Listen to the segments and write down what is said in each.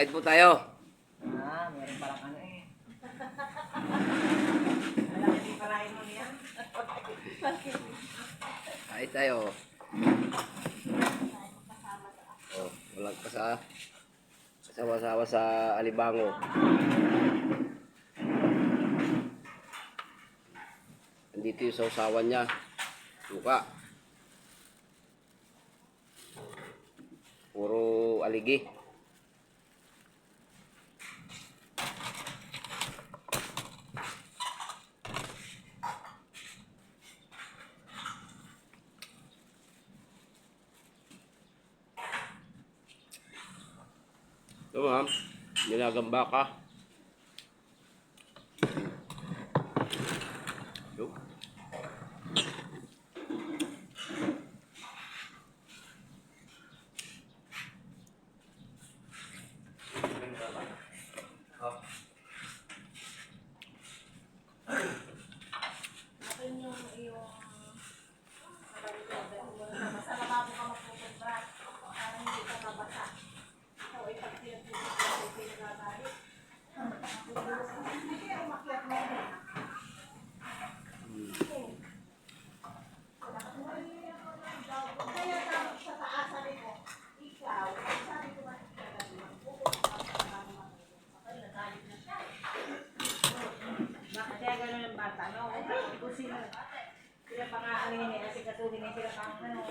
Kahit po tayo. Meron palang ano eh. Alam hindi parahin mo niya. Kahit tayo. Oh, walang kasawa-sawa sa alibango. Andito yung sausawan niya. Suka. Puro aligi. Ito ma'am, ginagamba ka. Ito. Kaya gano'n ang bata, no? Kung sila pa nga ano yun eh, kasi katulin eh, sila pang ano,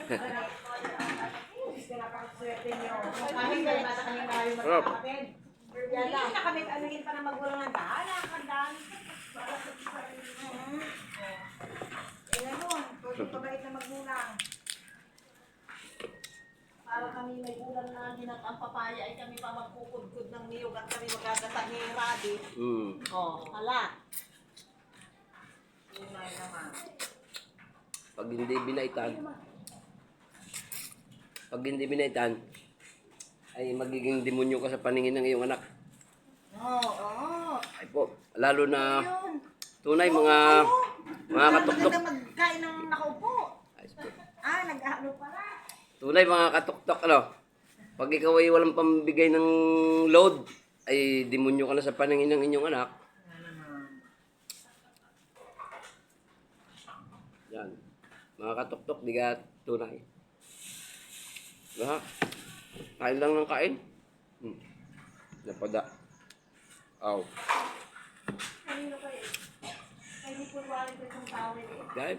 sila pang swerte nyo. Kahit kayo nasa kanina kayo magkakapatid. Hindi na kami anuhin pa na magulang ng daan, nakakandaan. Eh gano'n, pwede pabait na magulang. Para kami may ulam na ang papaya ay kami pa magkukudkud ng niyog at kami magagasak ni Raddy. Hala. Pag hindi binaitan, ay magiging demonyo ka sa paningin ng iyong anak. Oo. Ay po, lalo na tunay mga katuktok. Maganda magkain ng nakaupo. Ayos po. Nag-ano pala. Tunay mga katuktok, ano? Pag ikaw ay walang pambigay ng load, ay demonyo ka na sa paningin ng inyong anak. Yan. Mga katuktok, di ka tunay. Diba? Kain lang ng kain. Napada. Aw. Kanino kayo? Kanino po wala ko itong tawid eh. Kain.